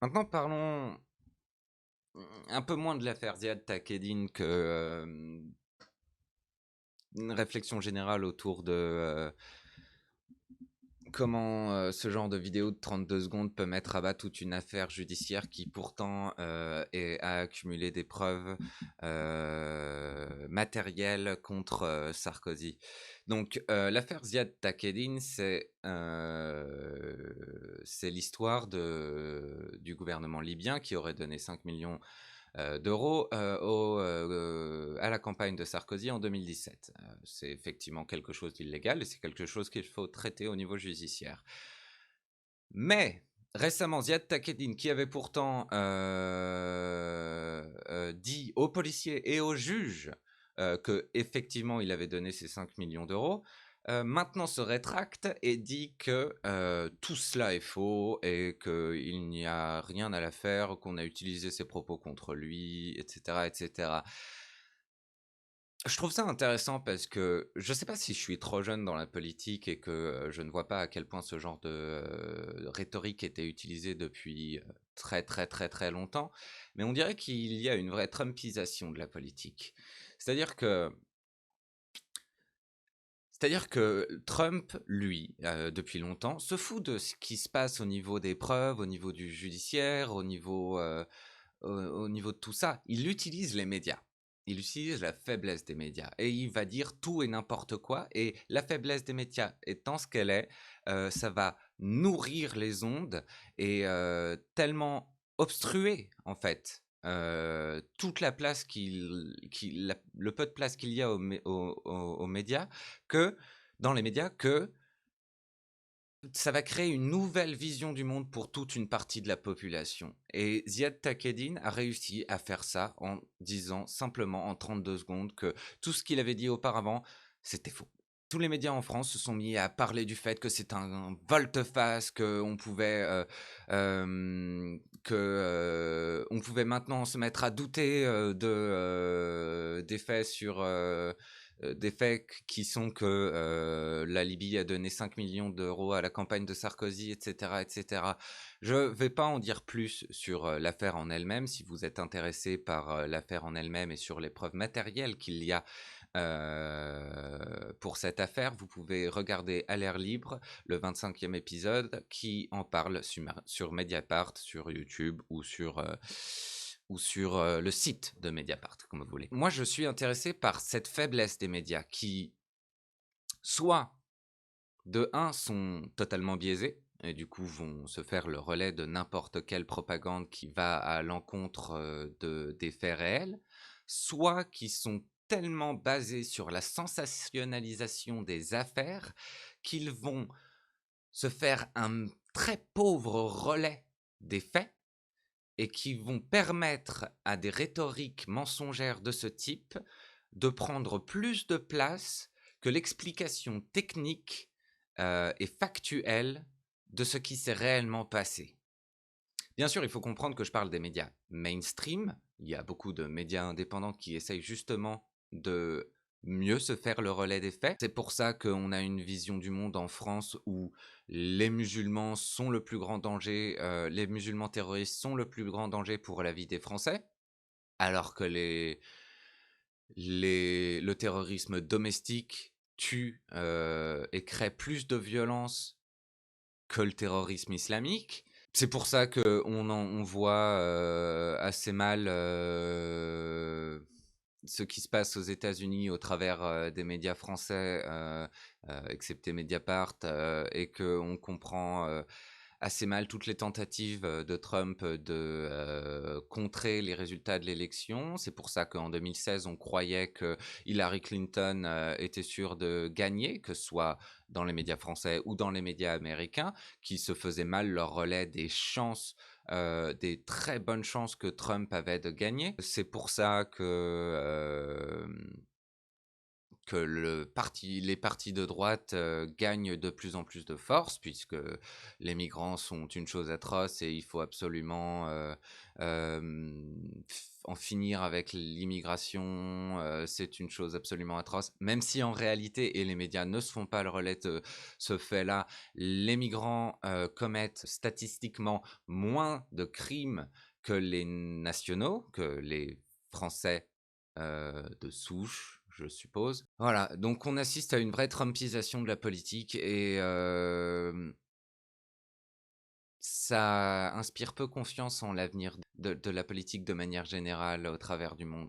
Maintenant, parlons un peu moins de l'affaire Ziad Takieddine que une réflexion générale autour de comment ce genre de vidéo de 32 secondes peut mettre à bas toute une affaire judiciaire qui pourtant a accumulé des preuves matérielles contre Sarkozy. Donc l'affaire Ziad Takieddine, c'est l'histoire du gouvernement libyen qui aurait donné 5 millions d'euros à la campagne de Sarkozy en 2017. C'est effectivement quelque chose d'illégal et c'est quelque chose qu'il faut traiter au niveau judiciaire. Mais récemment, Ziad Takieddine, qui avait pourtant dit aux policiers et aux juges que effectivement il avait donné ces 5 millions d'euros, maintenant se rétracte et dit que tout cela est faux et qu'il n'y a rien à la faire, qu'on a utilisé ses propos contre lui, etc., etc. Je trouve ça intéressant parce que je sais pas si je suis trop jeune dans la politique et que je ne vois pas à quel point ce genre de rhétorique était utilisé depuis très très très très longtemps, mais on dirait qu'il y a une vraie Trumpisation de la politique. C'est-à-dire que c'est-à-dire que Trump, lui, depuis longtemps, se fout de ce qui se passe au niveau des preuves, au niveau du judiciaire, au niveau de tout ça. Il utilise les médias. Il utilise la faiblesse des médias et il va dire tout et n'importe quoi. Et la faiblesse des médias étant ce qu'elle est, ça va nourrir les ondes et tellement obstruer, en fait, toute la place le peu de place qu'il y a aux médias, que dans les médias, que ça va créer une nouvelle vision du monde pour toute une partie de la population. Et Ziad Takieddine a réussi à faire ça en disant simplement en 32 secondes que tout ce qu'il avait dit auparavant, c'était faux. Tous les médias en France se sont mis à parler du fait que c'est un volte-face, on pouvait maintenant se mettre à douter des faits qui sont que la Libye a donné 5 millions d'euros à la campagne de Sarkozy, etc., etc. Je ne vais pas en dire plus sur l'affaire en elle-même. Si vous êtes intéressé par l'affaire en elle-même et sur les preuves matérielles qu'il y a pour cette affaire, vous pouvez regarder à l'air libre le 25e épisode qui en parle sur Mediapart, sur YouTube ou sur le site de Mediapart, comme vous voulez. Moi, je suis intéressé par cette faiblesse des médias qui, soit, de un, sont totalement biaisés, et du coup vont se faire le relais de n'importe quelle propagande qui va à l'encontre des faits réels, soit qui sont tellement basés sur la sensationnalisation des affaires qu'ils vont se faire un très pauvre relais des faits et qui vont permettre à des rhétoriques mensongères de ce type de prendre plus de place que l'explication technique et factuelle de ce qui s'est réellement passé. Bien sûr, il faut comprendre que je parle des médias mainstream. Il y a beaucoup de médias indépendants qui essayent justement de mieux se faire le relais des faits. C'est pour ça qu'on a une vision du monde en France où les musulmans sont le plus grand danger, les musulmans terroristes sont le plus grand danger pour la vie des Français, alors que le terrorisme domestique tue et crée plus de violence que le terrorisme islamique. C'est pour ça on voit assez mal ce qui se passe aux États-Unis au travers des médias français, excepté Mediapart, et qu'on comprend assez mal toutes les tentatives de Trump de contrer les résultats de l'élection. C'est pour ça qu'en 2016, on croyait que Hillary Clinton était sûre de gagner, que ce soit dans les médias français ou dans les médias américains, qui se faisaient mal leur relais des chances, des très bonnes chances que Trump avait de gagner. C'est pour ça que les partis de droite gagnent de plus en plus de force, puisque les migrants sont une chose atroce et il faut absolument en finir avec l'immigration. C'est une chose absolument atroce, même si en réalité, et les médias ne se font pas le relais de ce fait-là, les migrants commettent statistiquement moins de crimes que les nationaux, que les Français de souche, je suppose. Voilà, donc on assiste à une vraie trumpisation de la politique et ça inspire peu confiance en l'avenir de la politique de manière générale au travers du monde.